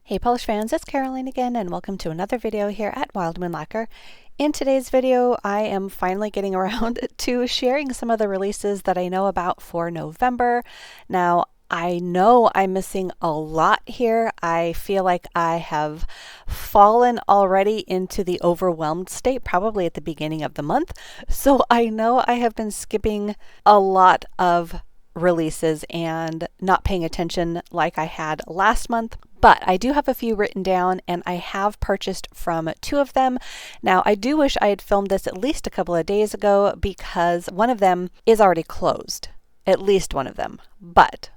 Hey polish fans, it's Caroline again and welcome to another video here at Wildflower Lacquer. In today's video, I am finally getting around to sharing some of the releases that I know about for November. Now, I know I'm missing a lot here. I feel like I have fallen already into the overwhelmed state, probably at the beginning of the month. So I know I have been skipping a lot of releases and not paying attention like I had last month. But I do have a few written down and I have purchased from two of them. Now, I do wish I had filmed this at least a couple of days ago because one of them is already closed. At least one of them. But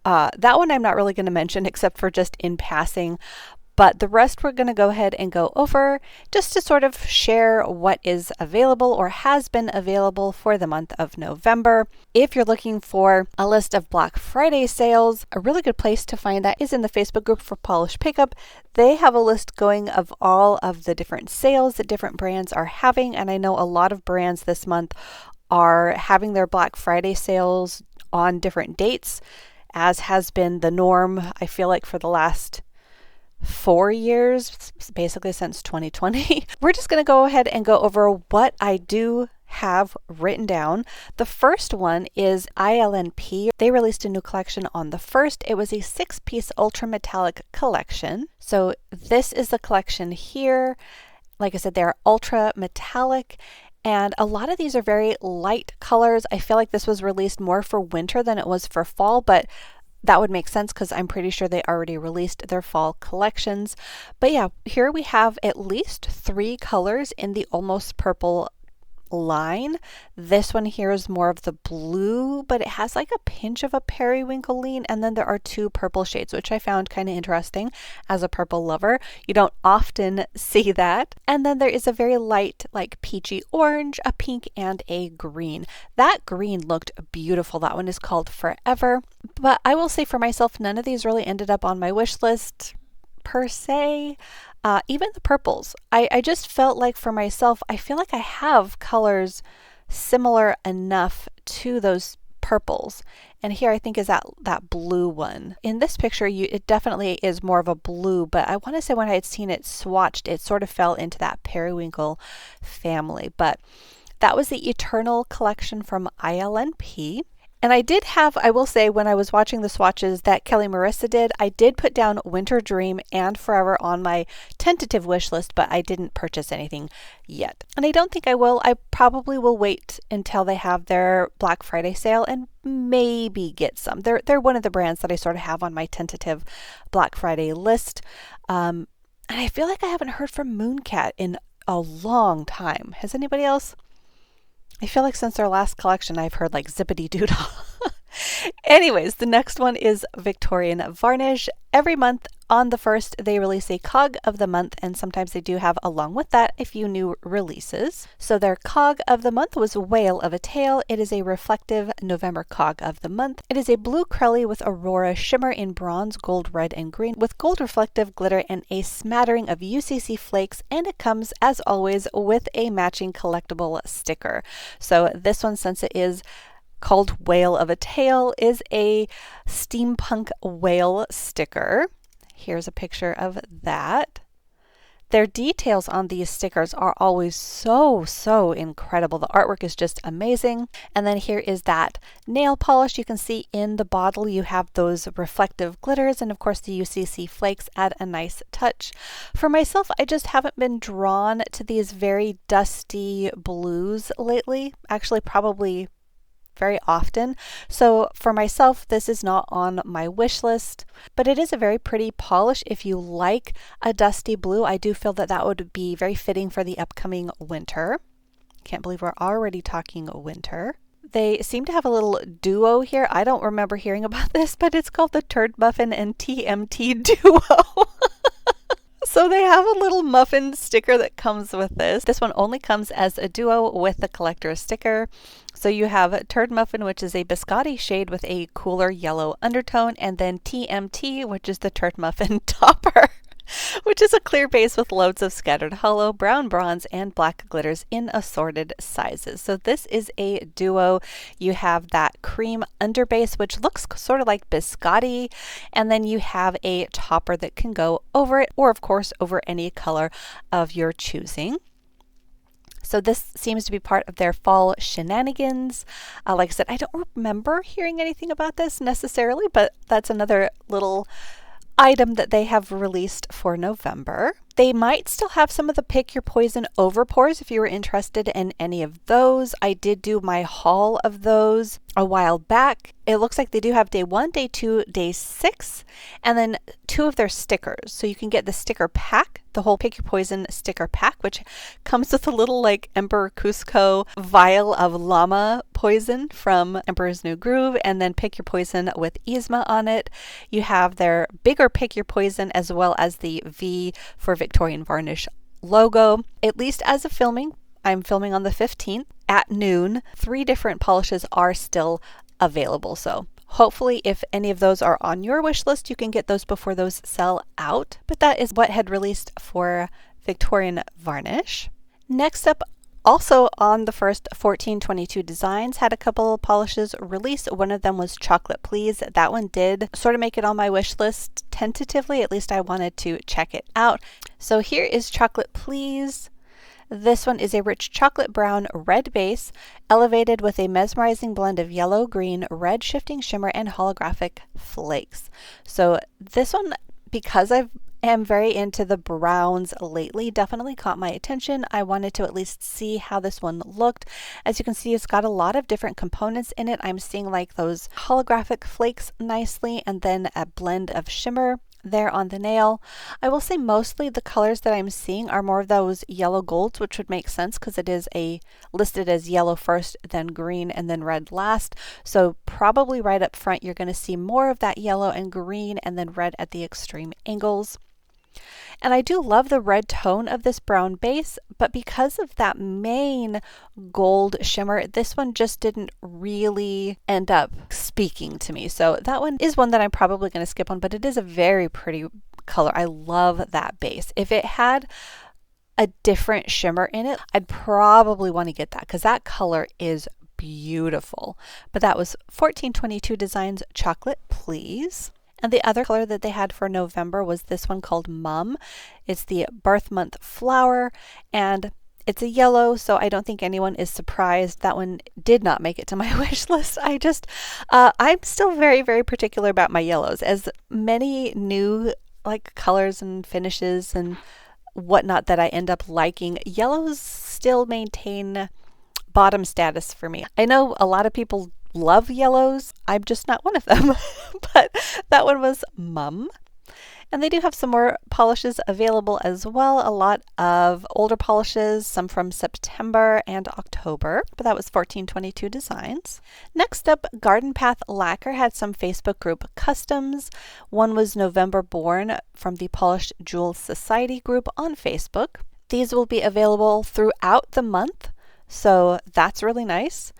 that one I'm not really going to mention except for just in passing. But the rest we're going to go ahead and go over just to sort of share what is available or has been available for the month of November. If you're looking for a list of Black Friday sales, a really good place to find that is in the Facebook group for Polish Pickup. They have a list going of all of the different sales that different brands are having, and I know a lot of brands this month are having their Black Friday sales on different dates, as has been the norm, I feel like, for the last 4 years, basically since 2020. We're just going to go ahead and go over what I do have written down. The first one is ILNP. They released a new collection on the 1st. It was a 6-piece ultra metallic collection. So this is the collection here. Like I said, they're ultra metallic. And a lot of these are very light colors. I feel like this was released more for winter than it was for fall, but that would make sense because I'm pretty sure they already released their fall collections. But yeah, here we have at least 3 colors in the almost purple line. This one here is more of the blue, but it has like a pinch of a periwinkle lean, and then there are 2 purple shades, which I found kind of interesting as a purple lover. You don't often see that. And then there is a very light, like peachy orange, a pink, and a green. That green looked beautiful. That one is called Forever. But I will say for myself, none of these really ended up on my wish list per se. Even the purples. I just felt like for myself, I feel like I have colors similar enough to those purples. And here I think is that blue one. In this picture, it definitely is more of a blue, but I want to say when I had seen it swatched, it sort of fell into that periwinkle family. But that was the Eternal collection from ILNP. And I will say, when I was watching the swatches that Kelly Marissa did, I did put down Winter Dream and Forever on my tentative wish list, but I didn't purchase anything yet. And I don't think I will. I probably will wait until they have their Black Friday sale and maybe get some. They're one of the brands that I sort of have on my tentative Black Friday list. And I feel like I haven't heard from Mooncat in a long time. Has anybody else? I feel like since their last collection, I've heard like zippity doodle. Anyways, the next one is Victorian Varnish. Every month on the 1st, they release a cog of the month, and sometimes they do have along with that a few new releases. So their cog of the month was Whale of a Tale. It is a reflective November cog of the month. It is a blue crelly with aurora shimmer in bronze, gold, red, and green with gold reflective glitter and a smattering of UCC flakes, and it comes as always with a matching collectible sticker. So this one, since it is called Whale of a Tale, is a steampunk whale sticker. Here's a picture of that. Their details on these stickers are always so incredible. The artwork is just amazing. And then here is that nail polish. You can see in the bottle you have those reflective glitters, and of course the UCC flakes add a nice touch. For myself, I just haven't been drawn to these very dusty blues lately. Actually, probably very often. So for myself, this is not on my wish list, but it is a very pretty polish. If you like a dusty blue, I do feel that that would be very fitting for the upcoming winter. Can't believe we're already talking winter. They seem to have a little duo here. I don't remember hearing about this, but it's called the Turd Muffin and TMT Duo. So they have a little muffin sticker that comes with this. This one only comes as a duo with the collector's sticker. So you have Turd Muffin, which is a biscotti shade with a cooler yellow undertone, and then TMT, which is the Turd Muffin topper. which is a clear base with loads of scattered hollow, brown bronze, and black glitters in assorted sizes. So this is a duo. You have that cream underbase, which looks sort of like biscotti, and then you have a topper that can go over it, or of course over any color of your choosing. So this seems to be part of their fall shenanigans. Like I said, I don't remember hearing anything about this necessarily, but that's another little item that they have released for November. They might still have some of the Pick Your Poison overpours if you were interested in any of those. I did do my haul of those a while back. It looks like they do have day 1, day 2, day 6, and then 2 of their stickers. So you can get the sticker pack, the whole Pick Your Poison sticker pack, which comes with a little like Emperor Cusco vial of llama poison from Emperor's New Groove, and then Pick Your Poison with Yzma on it. You have their bigger Pick Your Poison as well as the V for Victorian Varnish logo. At least as of filming, I'm filming on the 15th at noon. 3 different polishes are still available. So hopefully if any of those are on your wish list, you can get those before those sell out. But that is what had released for Victorian Varnish. Next up, also on the first 1422 designs, had a couple polishes released. One of them was Chocolate Please. That one did sort of make it on my wish list tentatively. At least I wanted to check it out. So here is Chocolate Please. This one is a rich chocolate brown red base, elevated with a mesmerizing blend of yellow, green, red shifting shimmer, and holographic flakes. So this one, because I am very into the browns lately, definitely caught my attention. I wanted to at least see how this one looked. As you can see, it's got a lot of different components in it. I'm seeing like those holographic flakes nicely, and then a blend of shimmer there on the nail. I will say mostly the colors that I'm seeing are more of those yellow golds, which would make sense because it is listed as yellow first, then green, and then red last. So probably right up front you're going to see more of that yellow and green, and then red at the extreme angles. And I do love the red tone of this brown base, but because of that main gold shimmer, this one just didn't really end up speaking to me. So that one is one that I'm probably going to skip on, but it is a very pretty color. I love that base. If it had a different shimmer in it, I'd probably want to get that because that color is beautiful. But that was 1422 Designs Chocolate Please. And the other color that they had for November was this one called Mum. It's the Birth Month Flower, and it's a yellow, so I don't think anyone is surprised. That one did not make it to my wish list. I'm still very, very particular about my yellows. As many new like colors and finishes and whatnot that I end up liking, yellows still maintain bottom status for me. I know a lot of people love yellows. I'm just not one of them. But that one was Mum. And they do have some more polishes available as well. A lot of older polishes, some from September and October, but that was 1422 Designs. Next up, Garden Path Lacquer had some Facebook group customs. One was November Born from the Polished Jewels Society group on Facebook. These will be available throughout the month, so that's really nice.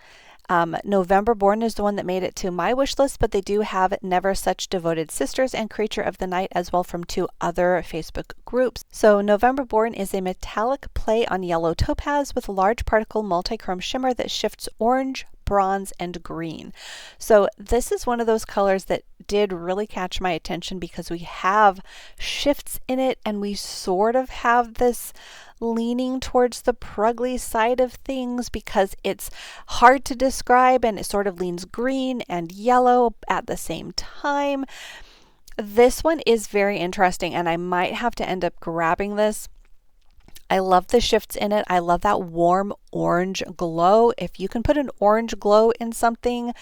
November Born is the one that made it to my wish list, but they do have Never Such Devoted Sisters and Creature of the Night as well from 2 other Facebook groups. So November Born is a metallic play on yellow topaz with large particle multichrome shimmer that shifts orange, bronze, and green. So this is one of those colors that did really catch my attention because we have shifts in it and we sort of have this leaning towards the pruggly side of things because it's hard to describe and it sort of leans green and yellow at the same time. This one is very interesting and I might have to end up grabbing this. I love the shifts in it. I love that warm orange glow. If you can put an orange glow in something,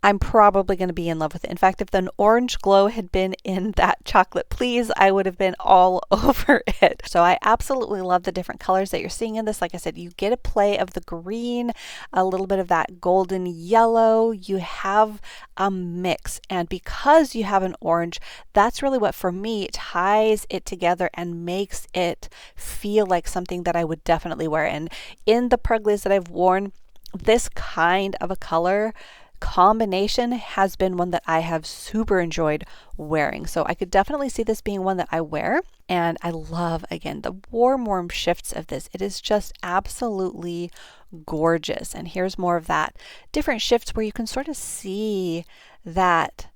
I'm probably going to be in love with it. In fact, if the orange glow had been in that Chocolate Please, I would have been all over it. So I absolutely love the different colors that you're seeing in this. Like I said, you get a play of the green, a little bit of that golden yellow. You have a mix. And because you have an orange, that's really what for me ties it together and makes it feel like something that I would definitely wear. And in the Pruglies that I've worn, this kind of a color combination has been one that I have super enjoyed wearing. So I could definitely see this being one that I wear. And I love, again, the warm shifts of this. It is just absolutely gorgeous. And here's more of that different shifts where you can sort of see that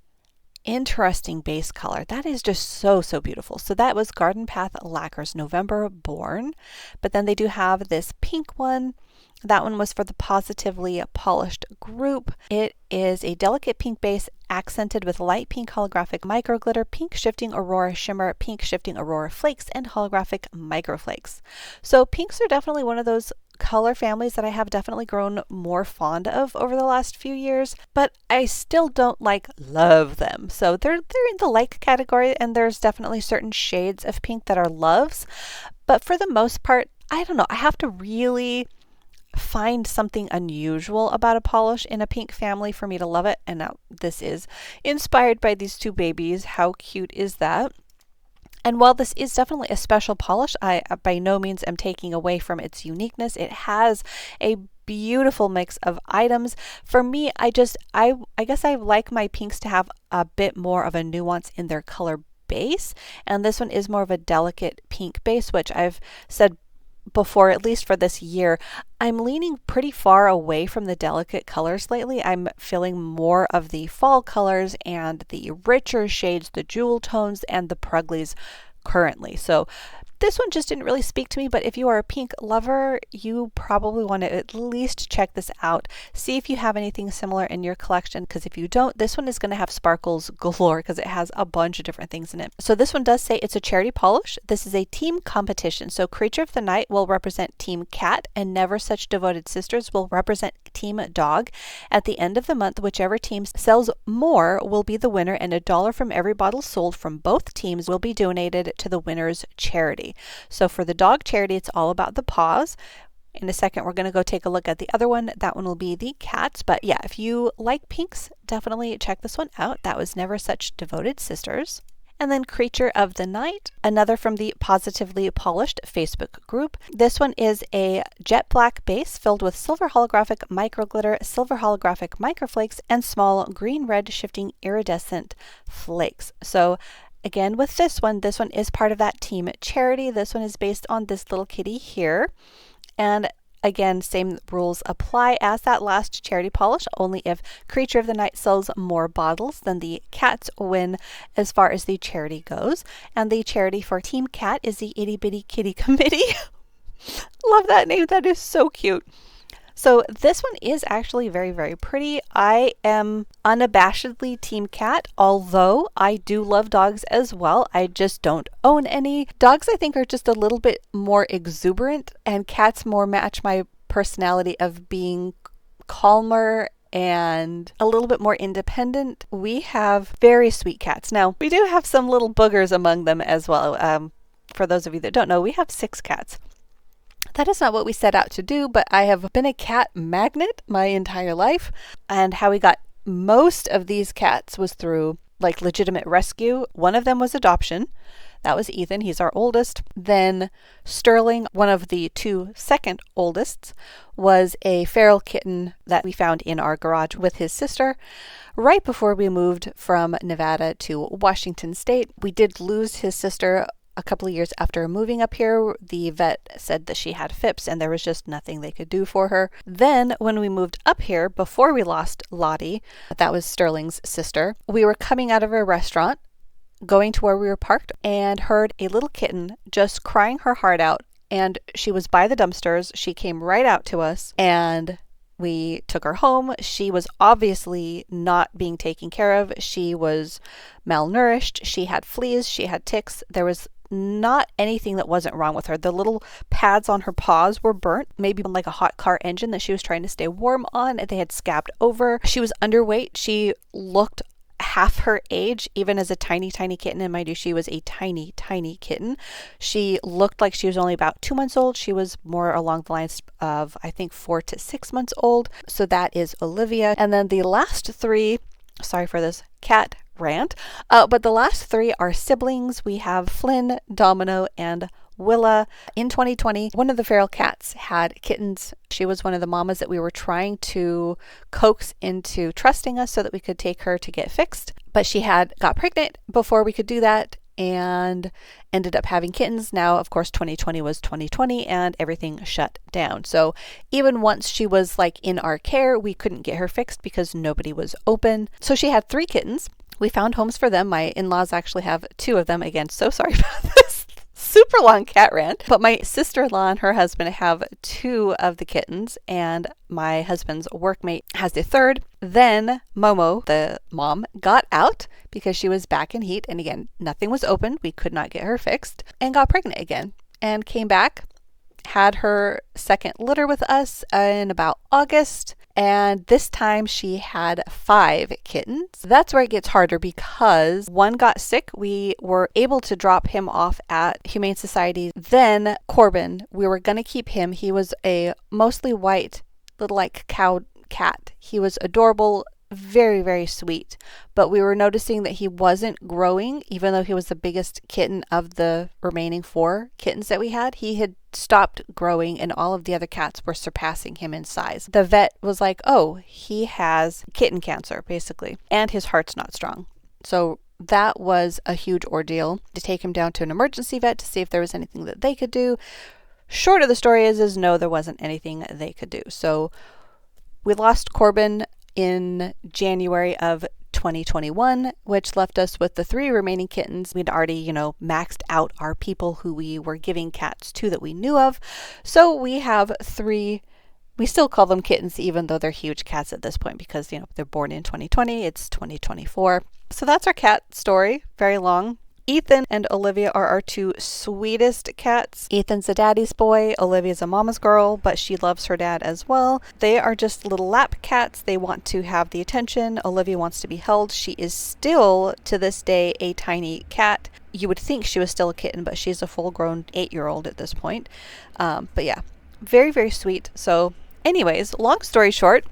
interesting base color. That is just so beautiful. So that was Garden Path Lacquer's November Born. But then they do have this pink one. That one was for the Positively Polished group. It is a delicate pink base accented with light pink holographic micro glitter, pink shifting aurora shimmer, pink shifting aurora flakes, and holographic microflakes. So pinks are definitely one of those color families that I have definitely grown more fond of over the last few years, but I still don't love them. So they're in the like category, and there's definitely certain shades of pink that are loves, but for the most part, I don't know, I have to really find something unusual about a polish in a pink family for me to love it. And now this is inspired by these two babies. How cute is that? And while this is definitely a special polish, I by no means am taking away from its uniqueness. It has a beautiful mix of items. For me, I guess I like my pinks to have a bit more of a nuance in their color base. And this one is more of a delicate pink base, which I've said before, at least for this year, I'm leaning pretty far away from the delicate colors lately. I'm feeling more of the fall colors and the richer shades, the jewel tones, and the pruglies currently. So this one just didn't really speak to me, but if you are a pink lover, you probably want to at least check this out. See if you have anything similar in your collection, because if you don't, this one is going to have sparkles galore because it has a bunch of different things in it. So this one does say it's a charity polish. This is a team competition. So Creature of the Night will represent Team Cat, and Never Such Devoted Sisters will represent Team Dog. At the end of the month, whichever team sells more will be the winner, and $1 from every bottle sold from both teams will be donated to the winner's charity. So for the dog charity, it's all about the paws. In a second, we're going to go take a look at the other one. That one will be the cats. But yeah, if you like pinks, definitely check this one out. That was Never Such Devoted Sisters. And then Creature of the Night, another from the Positively Polished Facebook group. This one is a jet black base filled with silver holographic micro glitter, silver holographic microflakes, and small green-red shifting iridescent flakes. So again, with this one is part of that team charity. This one is based on this little kitty here. And again, same rules apply as that last charity polish, only if Creature of the Night sells more bottles, then the cats win as far as the charity goes. And the charity for Team Cat is the Itty Bitty Kitty Committee. Love that name. That is so cute. So this one is actually very pretty. I am unabashedly Team Cat, although I do love dogs as well. I just don't own any. Dogs, I think, are just a little bit more exuberant, and cats more match my personality of being calmer and a little bit more independent. We have very sweet cats. Now, we do have some little boogers among them as well. For those of you that don't know, we have 6 cats. That is not what we set out to do, but I have been a cat magnet my entire life, and how we got most of these cats was through legitimate rescue. One of them was adoption. That was Ethan. He's our oldest. Then Sterling, one of the 2 second oldest, was a feral kitten that we found in our garage with his sister right before we moved from Nevada to Washington State. We did lose his sister a couple of years after moving up here. The vet said that she had FIPS and there was just nothing they could do for her. Then when we moved up here, before we lost Lottie, that was Sterling's sister, we were coming out of a restaurant, going to where we were parked, and heard a little kitten just crying her heart out. And she was by the dumpsters. She came right out to us, and we took her home. She was obviously not being taken care of. She was malnourished. She had fleas. She had ticks. There was not anything that wasn't wrong with her. The little pads on her paws were burnt, maybe like a hot car engine that she was trying to stay warm on. They had scabbed over. She was underweight. She looked half her age, even as a tiny kitten. And mind you, she was a tiny kitten. She looked like she was only about 2 months old. She was more along the lines of, I think, 4 to 6 months old. So that is Olivia. And then the last 3, sorry for this cat rant, but the last 3 are siblings. We have Flynn, Domino, and Willa. In 2020, one of the feral cats had kittens. She was one of the mamas that we were trying to coax into trusting us so that we could take her to get fixed. But she had got pregnant before we could do that and ended up having kittens. Now, of course, 2020 was 2020 and everything shut down. So even once she was like in our care, we couldn't get her fixed because nobody was open. So she had 3 kittens. We found homes for them. My in-laws actually have 2 of them. Again, so sorry about this super long cat rant. But my sister-in-law and her husband have 2 of the kittens, and my husband's workmate has the 3rd. Then Momo, the mom, got out because she was back in heat. And again, nothing was open. We could not get her fixed, and got pregnant again and came back, had her 2nd litter with us in about August. And this time she had 5 kittens. That's where it gets harder because one got sick. We were able to drop him off at Humane Society. Then Corbin, we were going to keep him. He was a mostly white, little like cow cat. He was adorable, very, very sweet. But we were noticing that he wasn't growing, even though he was the biggest kitten of the remaining 4 kittens that we had. He had stopped growing and all of the other cats were surpassing him in size. The vet was like, oh, he has kitten cancer, basically, and his heart's not strong. So that was a huge ordeal to take him down to an emergency vet to see if there was anything that they could do. Short of the story is no, there wasn't anything they could do. So we lost Corbin in January of 2021, which left us with the 3 remaining kittens. We'd already, maxed out our people who we were giving cats to that we knew of. So we have 3, we still call them kittens, even though they're huge cats at this point because, they're born in 2020, it's 2024. So that's our cat story, very long. Ethan and Olivia are our 2 sweetest cats. Ethan's a daddy's boy, Olivia's a mama's girl, but she loves her dad as well. They are just little lap cats. They want to have the attention. Olivia wants to be held. She is still, to this day, a tiny cat. You would think she was still a kitten, but she's a full-grown 8-year-old at this point. But yeah, very, very sweet. So anyways, long story short,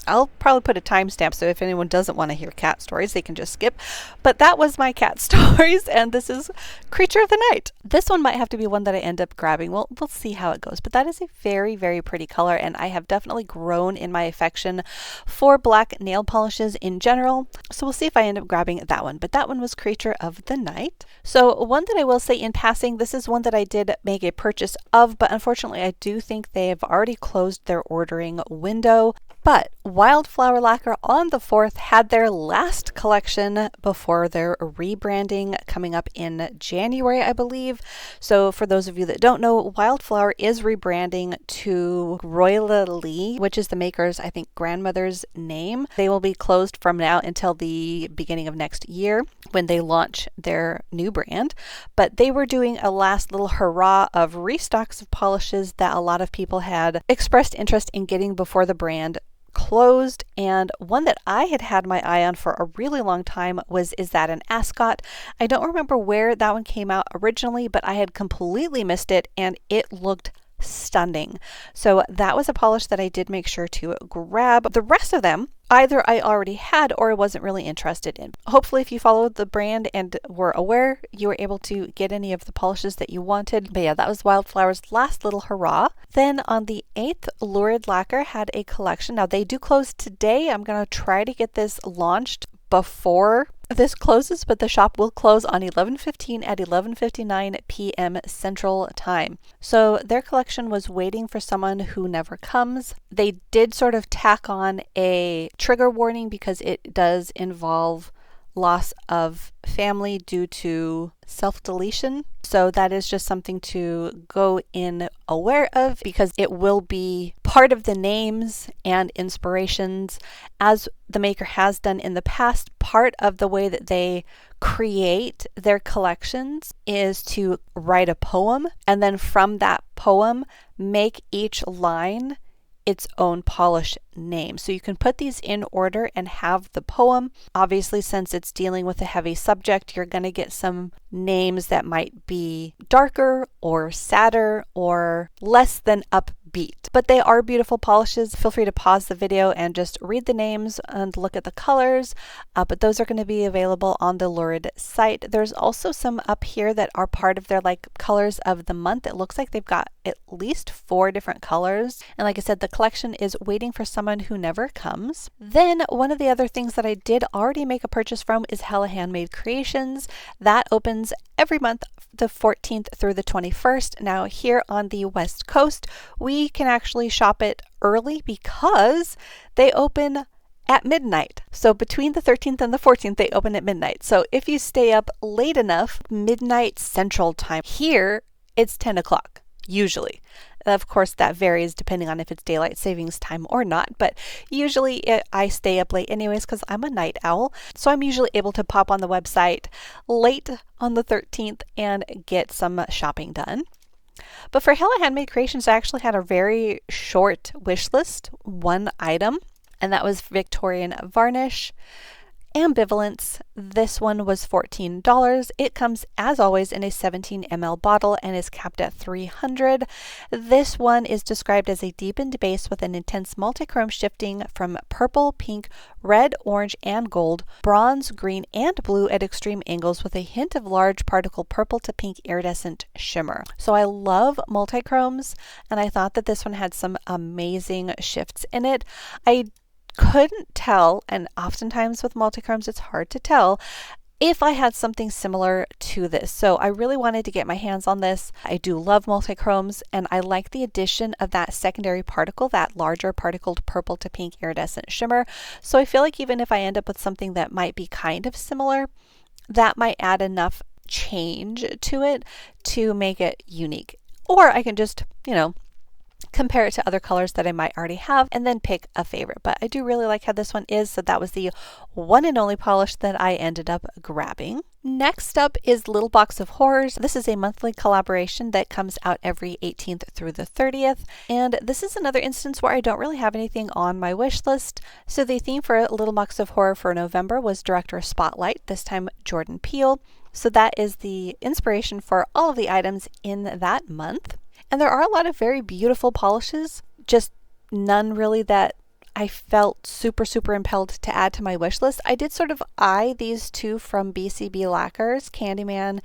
I'll probably put a timestamp so if anyone doesn't want to hear cat stories, they can just skip. But that was my cat stories, and this is Creature of the Night. This one might have to be one that I end up grabbing. We'll see how it goes. But that is a very, very pretty color, and I have definitely grown in my affection for black nail polishes in general. So we'll see if I end up grabbing that one. But that one was Creature of the Night. So one that I will say in passing, this is one that I did make a purchase of, but unfortunately I do think they have already closed their ordering window. But Wildflower Lacquer on the 4th had their last collection before their rebranding coming up in January, I believe. So for those of you that don't know, Wildflower is rebranding to Royally, which is the maker's, I think, grandmother's name. They will be closed from now until the beginning of next year when they launch their new brand. But they were doing a last little hurrah of restocks of polishes that a lot of people had expressed interest in getting before the brand closed, and one that I had had my eye on for a really long time was Is That an Ascot? I don't remember where that one came out originally, but I had completely missed it and it looked stunning. So that was a polish that I did make sure to grab. The rest of them, either I already had or I wasn't really interested in. Hopefully if you followed the brand and were aware, you were able to get any of the polishes that you wanted. But yeah, that was Wildflower's last little hurrah. Then on the 8th, Lurid Lacquer had a collection. Now they do close today. I'm going to try to get this launched before this closes, but the shop will close on 11:15 at 11:59 p.m. Central Time. So their collection was Waiting for Someone Who Never Comes. They did sort of tack on a trigger warning because it does involve loss of family due to self-deletion. So that is just something to go in aware of because it will be part of the names and inspirations, as the maker has done in the past. Part of the way that they create their collections is to write a poem, and then from that poem make each line its own polish name. So you can put these in order and have the poem. Obviously, since it's dealing with a heavy subject, you're going to get some names that might be darker or sadder or less than upbeat beat. But they are beautiful polishes. Feel free to pause the video and just read the names and look at the colors. But those are going to be available on the Lurid site. There's also some up here that are part of their like colors of the month. It looks like they've got at least 4 different colors. And like I said, the collection is Waiting for Someone Who Never Comes. Then one of the other things that I did already make a purchase from is Hella Handmade Creations. That opens every month the 14th through the 21st. Now here on the West Coast, we can actually shop it early because they open at midnight. So between the 13th and the 14th, they open at midnight. So if you stay up late enough, midnight Central Time, here it's 10 o'clock, usually. Of course, that varies depending on if it's daylight savings time or not, but usually I stay up late anyways because I'm a night owl. So I'm usually able to pop on the website late on the 13th and get some shopping done. But for Hella Handmade Creations, I actually had a very short wish list, 1 item, and that was Victorian Varnish. Ambivalence. This one was $14. It comes, as always, in a 17 ml bottle and is capped at 300. This one is described as a deepened base with an intense multichrome shifting from purple, pink, red, orange, and gold, bronze, green, and blue at extreme angles with a hint of large particle purple to pink iridescent shimmer. So I love multichromes, and I thought that this one had some amazing shifts in it. I couldn't tell, and oftentimes with multichromes it's hard to tell, if I had something similar to this. So I really wanted to get my hands on this. I do love multichromes, and I like the addition of that secondary particle, that larger particled purple to pink iridescent shimmer. So I feel like even if I end up with something that might be kind of similar, that might add enough change to it to make it unique. Or I can just, compare it to other colors that I might already have and then pick a favorite. But I do really like how this one is, so that was the one and only polish that I ended up grabbing. Next up is Little Box of Horrors. This is a monthly collaboration that comes out every 18th through the 30th, and this is another instance where I don't really have anything on my wish list. So the theme for Little Box of Horror for November was Director Spotlight, this time Jordan Peele. So that is the inspiration for all of the items in that month. And there are a lot of very beautiful polishes, just none really that I felt super impelled to add to my wish list. I did sort of eye these 2 from BCB Lacquers, Candyman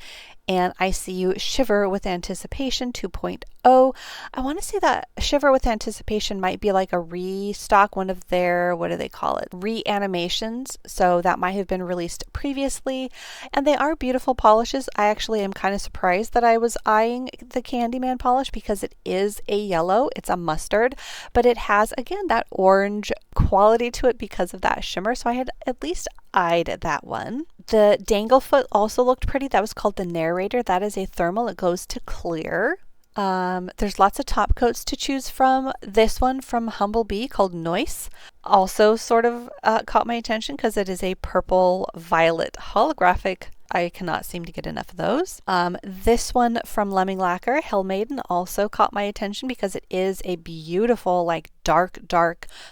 and ICU Shiver with Anticipation 2.0. I want to say that Shiver with Anticipation might be like a restock, one of their, what do they call it, reanimations. So that might have been released previously. And they are beautiful polishes. I actually am kind of surprised that I was eyeing the Candyman polish because it is a yellow, it's a mustard, but it has, again, that orange quality to it because of that shimmer. So I had at least eyed that one. The Danglefoot also looked pretty. That was called the Narrator. That is a thermal. It goes to clear. There's lots of top coats to choose from. This one from Humble Bee called Noise also sort of caught my attention because it is a purple violet holographic. I cannot seem to get enough of those. This one from Lemming Lacquer, Hell Maiden, also caught my attention because it is a beautiful, like dark,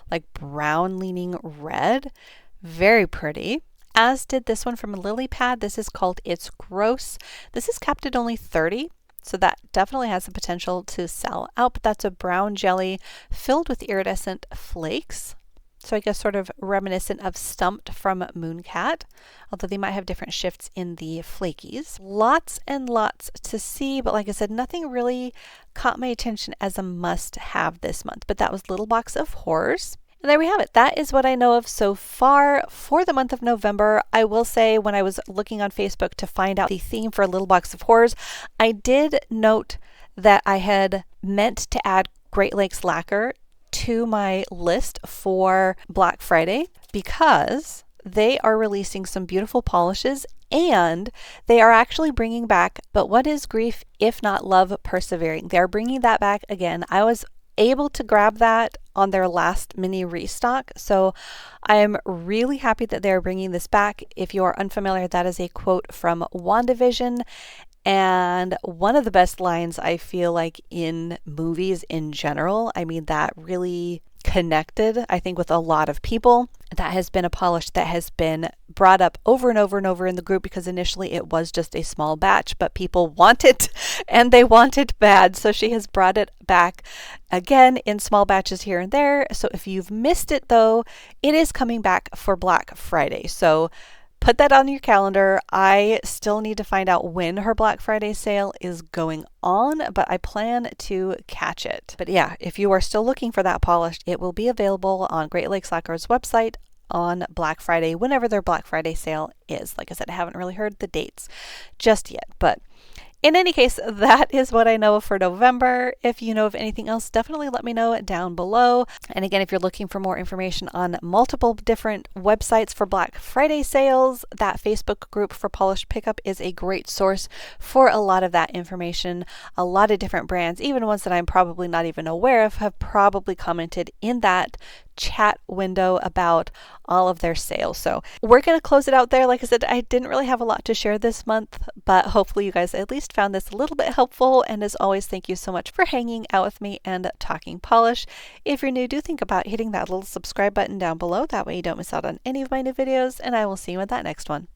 like brown leaning red. Very pretty. As did this one from Lily Pad. This is called It's Gross. This is capped at only 30. So that definitely has the potential to sell out, but that's a brown jelly filled with iridescent flakes. So I guess sort of reminiscent of Stumped from Mooncat, although they might have different shifts in the flakies. Lots and lots to see, but like I said, nothing really caught my attention as a must-have this month, but that was Little Box of Horrors. And there we have it. That is what I know of so far for the month of November. I will say when I was looking on Facebook to find out the theme for Little Box of Horrors, I did note that I had meant to add Great Lakes Lacquer to my list for Black Friday because they are releasing some beautiful polishes and they are actually bringing back But What Is Grief If Not Love Persevering. They're bringing that back again. I was able to grab that on their last mini restock, so I am really happy that they're bringing this back. If you are unfamiliar, that is a quote from WandaVision, and one of the best lines I feel like in movies in general. I mean, that really connected, I think, with a lot of people. That has been a polish that has been brought up over and over and over in the group, because initially it was just a small batch, but people want it and they want it bad. So she has brought it back again in small batches here and there. So if you've missed it though, it is coming back for Black Friday. So put that on your calendar. I still need to find out when her Black Friday sale is going on, but I plan to catch it. But yeah, if you are still looking for that polish, it will be available on Great Lakes Lacquer's website on Black Friday, whenever their Black Friday sale is. Like I said, I haven't really heard the dates just yet, but in any case, that is what I know for November. If you know of anything else, definitely let me know down below. And again, if you're looking for more information on multiple different websites for Black Friday sales, that Facebook group for Polish Pickup is a great source for a lot of that information. A lot of different brands, even ones that I'm probably not even aware of, have probably commented in that chat window about all of their sales. So we're going to close it out there. Like I said, I didn't really have a lot to share this month, but hopefully you guys at least found this a little bit helpful. And as always, thank you so much for hanging out with me and talking polish. If you're new, do think about hitting that little subscribe button down below. That way you don't miss out on any of my new videos, and I will see you in that next one.